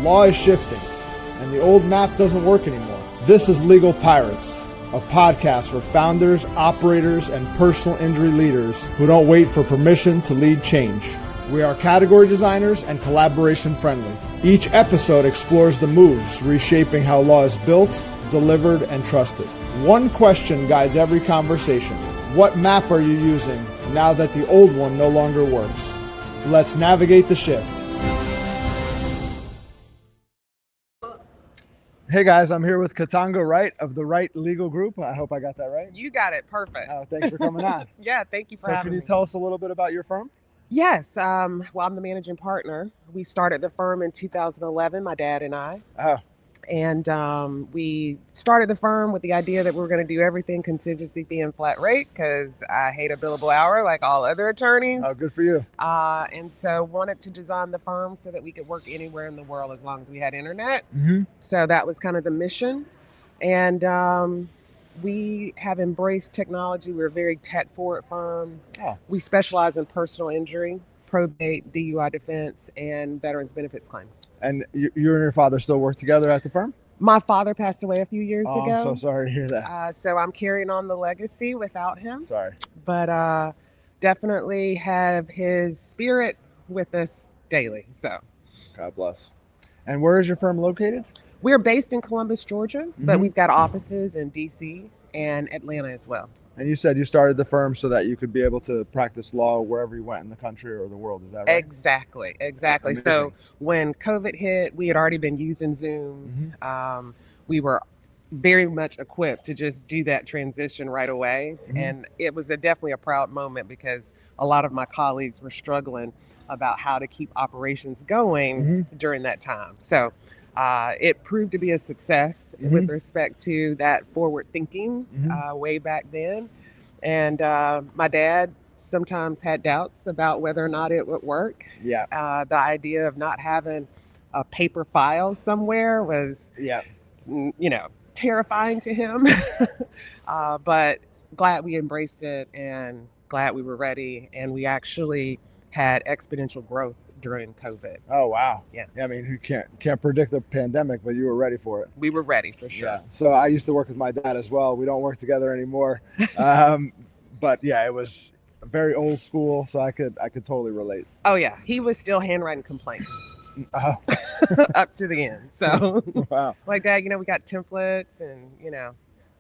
law is shifting, and the old map doesn't work anymore. This is Legal Pirates, a podcast for founders, operators, and personal injury leaders who don't wait for permission to lead change. We are category designers and collaboration friendly. Each episode explores the moves reshaping how law is built, delivered, and trusted. One question guides every conversation. What map are you using now that the old one no longer works? Let's navigate the shift. Hey guys, I'm here with Katonga Wright of the Wright Legal Group. I hope I got that right. You got it. Perfect. Thanks for coming on. Yeah, thank you for having me. Can you tell us a little bit about your firm? Yes. Well, I'm the managing partner. We started the firm in 2011, my dad and I. Oh. And we started the firm with the idea that we were going to do everything contingency fee and flat rate because I hate a billable hour like all other attorneys. Oh, good for you. And so wanted to design the firm so that we could work anywhere in the world as long as we had internet. Mm-hmm. So that was kind of the mission. And we have embraced technology. We're a very tech-forward firm. Oh. We specialize in personal injury, probate, DUI defense, and veterans benefits claims. And you and your father still work together at the firm? My father passed away a few years ago. I'm so sorry to hear that. So I'm carrying on the legacy without him. Sorry. But definitely have his spirit with us daily. So God bless. And where is your firm located? We're based in Columbus, Georgia, but we've got offices in DC and Atlanta as well. And you said you started the firm so that you could be able to practice law wherever you went in the country or the world. Is that right? Exactly. Amazing. So when COVID hit, we had already been using Zoom. We were very much equipped to just do that transition right away. And it was definitely a proud moment because a lot of my colleagues were struggling about how to keep operations going during that time. So it proved to be a success with respect to that forward thinking way back then. And my dad sometimes had doubts about whether or not it would work. Yeah. The idea of not having a paper file somewhere was, terrifying to him. But glad we embraced it and glad we were ready. And we actually had exponential growth during COVID. Oh, wow. Yeah. I mean, you can't predict the pandemic, but you were ready for it. We were ready for sure. Yeah. So I used to work with my dad as well. We don't work together anymore. But yeah, it was very old school, so I could totally relate. Oh yeah, he was still handwriting complaints Oh. up to the end. So Wow. like that, we got templates and,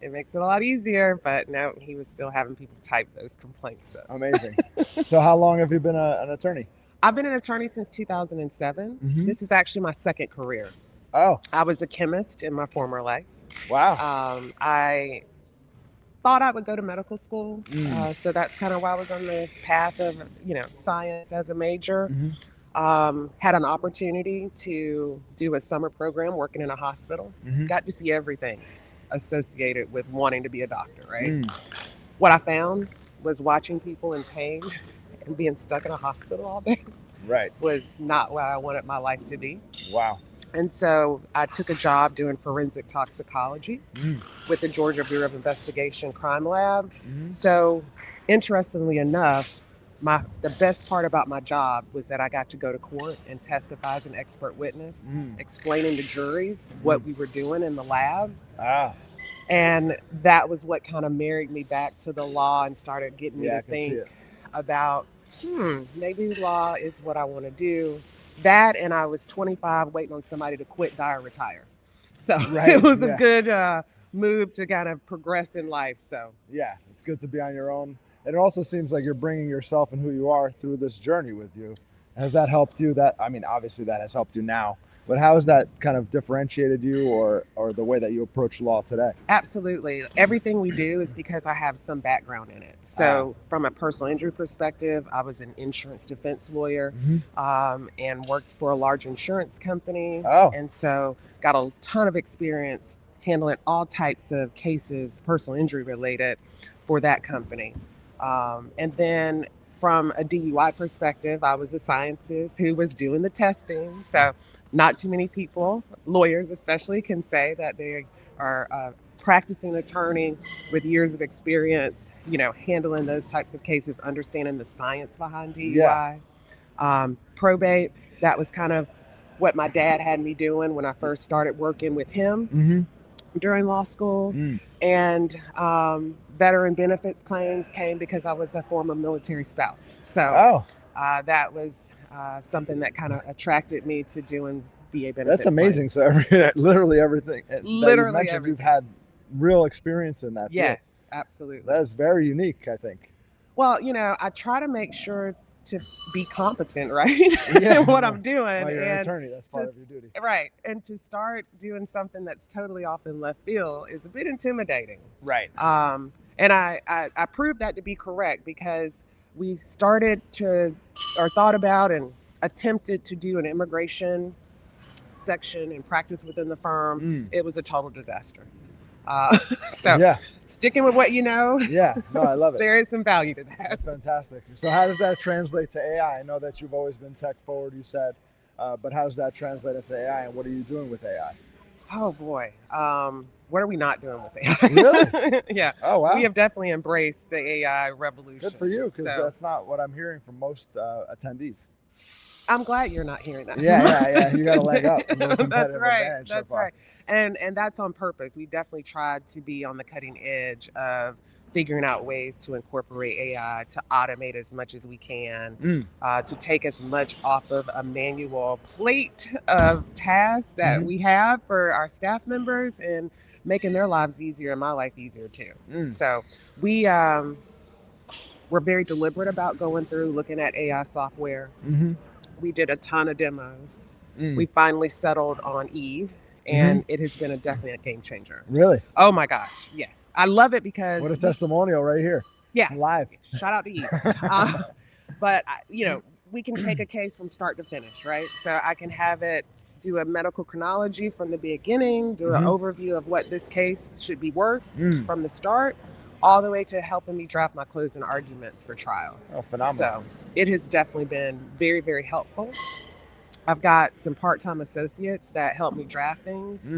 it makes it a lot easier, but no, he was still having people type those complaints. So. Amazing. So how long have you been an attorney? I've been an attorney since 2007. This is actually my second career. Oh. I was a chemist in my former life. Wow. I thought I would go to medical school. So that's kind of why I was on the path of, science as a major. Had an opportunity to do a summer program working in a hospital. Got to see everything associated with wanting to be a doctor, right? What I found was watching people in pain and being stuck in a hospital all day was not what I wanted my life to be. Wow. And so I took a job doing forensic toxicology with the Georgia Bureau of Investigation Crime Lab. So interestingly enough, the best part about my job was that I got to go to court and testify as an expert witness, explaining to juries what we were doing in the lab. And that was what kind of married me back to the law and started getting me to think about, maybe law is what I want to do. That, and I was 25 waiting on somebody to quit, die, or retire. So it was a good move to kind of progress in life. So yeah, it's good to be on your own. And it also seems like you're bringing yourself and who you are through this journey with you. Has that helped you? Obviously that has helped you now, but how has that kind of differentiated you or the way that you approach law today? Absolutely. Everything we do is because I have some background in it. So from a personal injury perspective, I was an insurance defense lawyer and worked for a large insurance company. And so got a ton of experience handling all types of cases, personal injury related, for that company. And then from a DUI perspective, I was a scientist who was doing the testing. So not too many people, lawyers especially, can say that they are a practicing attorney with years of experience, handling those types of cases, understanding the science behind DUI. Probate, that was kind of what my dad had me doing when I first started working with him during law school. And veteran benefits claims came because I was a former military spouse. So that was something that kind of attracted me to doing VA benefits. That's amazing. Claims. So literally everything literally that you mentioned, everything. You've had real experience in that field. Yes, absolutely. That is very unique, I think. Well, I try to make sure to be competent, right? In what I'm doing. Well, you're an attorney. That's part of your duty. Right. And to start doing something that's totally off in left field is a bit intimidating. Right. And I proved that to be correct because we started to, or thought about and attempted to do an immigration section and practice within the firm. It was a total disaster. So sticking with what you know. Yeah, no, I love it. There is some value to that. That's fantastic. So how does that translate to AI? I know that you've always been tech forward, you said, but how does that translate into AI, and what are you doing with AI? Oh boy, what are we not doing with AI? Really? Yeah. Oh wow. We have definitely embraced the AI revolution. Good for you, because that's not what I'm hearing from most attendees. I'm glad you're not hearing that. Yeah. You got a leg up. That's right. That's right. And that's on purpose. We definitely tried to be on the cutting edge of figuring out ways to incorporate AI to automate as much as we can, to take as much off of a manual plate of tasks that we have for our staff members and making their lives easier and my life easier too. So we're very deliberate about going through looking at AI software. We did a ton of demos. We finally settled on Eve, and it has been definitely a game changer. Really? Oh my gosh, yes. I love it because... What a testimonial right here. Yeah. Live. Shout out to Eve. But, we can take a case from start to finish, right? So I can have it do a medical chronology from the beginning, do an overview of what this case should be worth from the start, all the way to helping me draft my closing arguments for trial. Oh, phenomenal. So it has definitely been very, very helpful. I've got some part-time associates that help me draft things.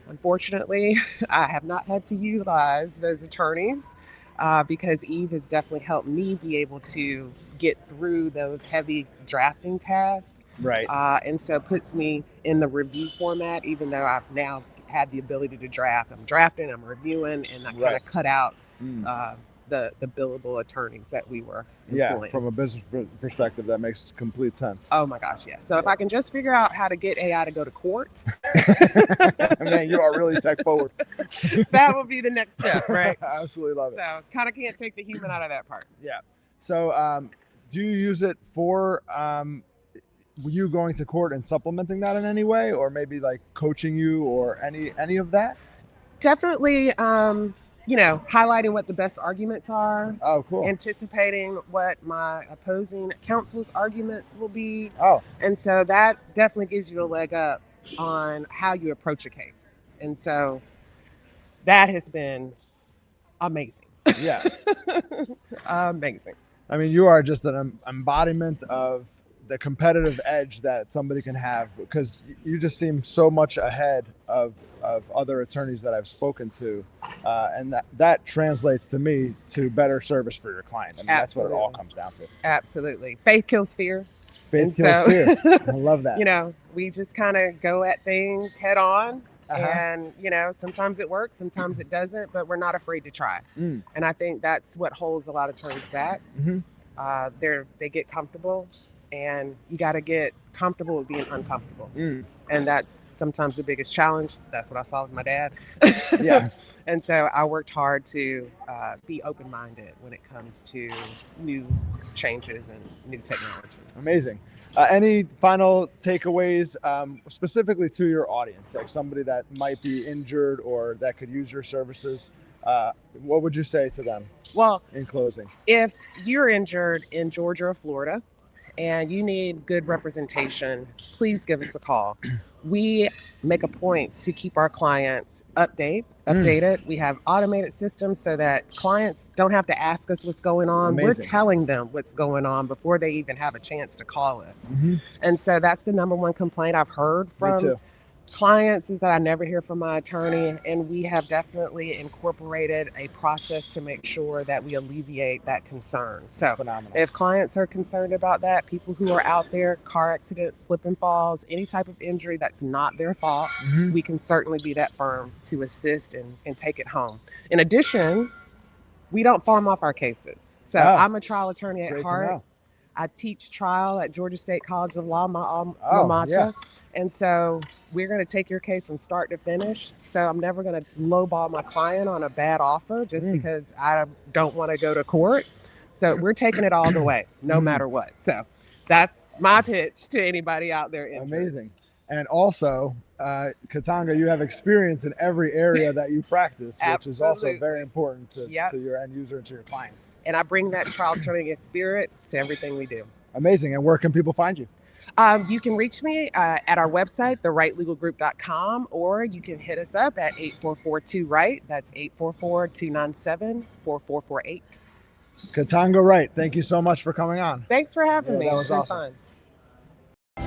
Unfortunately, I have not had to utilize those attorneys because Eve has definitely helped me be able to get through those heavy drafting tasks. Right. And so puts me in the review format, even though I've now had the ability to draft. I'm drafting, I'm reviewing, and I kind of cut out the billable attorneys that we were employing. Yeah, from a business perspective, that makes complete sense. Oh my gosh, yeah. So if I can just figure out how to get AI to go to court. Man, you are really tech forward. That will be the next step, right? I absolutely love it. So kind of can't take the human out of that part. Yeah. So do you use it for you going to court and supplementing that in any way, or maybe like coaching you or any of that? Definitely, highlighting what the best arguments are. Oh, cool. Anticipating what my opposing counsel's arguments will be. Oh. And so that definitely gives you a leg up on how you approach a case. And so that has been amazing. Yeah. Amazing. I mean, you are just an embodiment of the competitive edge that somebody can have, because you just seem so much ahead of other attorneys that I've spoken to, and that translates to me to better service for your client. I mean, that's what it all comes down to. Absolutely. Faith kills fear. Faith kills fear. I love that. We just kind of go at things head on. And, sometimes it works, sometimes it doesn't, but we're not afraid to try. And I think that's what holds a lot of attorneys back. They get comfortable, and you got to get comfortable with being uncomfortable. And that's sometimes the biggest challenge. That's what I saw with my dad. Yeah. And so I worked hard to be open-minded when it comes to new changes and new technology. Amazing. Any final takeaways specifically to your audience, like somebody that might be injured or that could use your services? What would you say to them? Well, in closing, if you're injured in Georgia or Florida and you need good representation, please give us a call. We make a point to keep our clients updated. We have automated systems so that clients don't have to ask us what's going on. Amazing. We're telling them what's going on before they even have a chance to call us. And so that's the number one complaint I've heard from clients is that I never hear from my attorney, and we have definitely incorporated a process to make sure that we alleviate that concern. So Phenomenal. if clients are concerned about that, people who are out there, car accidents, slip and falls, any type of injury that's not their fault, we can certainly be that firm to assist and take it home. In addition, we don't farm off our cases. So I'm a trial attorney at heart. I teach trial at Georgia State College of Law, my alma mater. And so we're going to take your case from start to finish. So I'm never going to lowball my client on a bad offer just because I don't want to go to court. So we're taking it all the way, no matter what. So that's my pitch to anybody out there. Amazing. And also, Katonga, you have experience in every area that you practice, which is also very important to your end user and to your clients. And I bring that trial attorney spirit to everything we do. Amazing. And where can people find you? You can reach me at our website, thewrightlegalgroup.com, or you can hit us up at 8442-WRIGHT. That's 844-297-4448. Katonga Wright, thank you so much for coming on. Thanks for having me. That was awesome. Fun.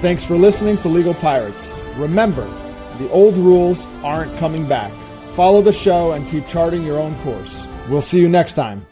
Thanks for listening to Legal Pirates. Remember, the old rules aren't coming back. Follow the show and keep charting your own course. We'll see you next time.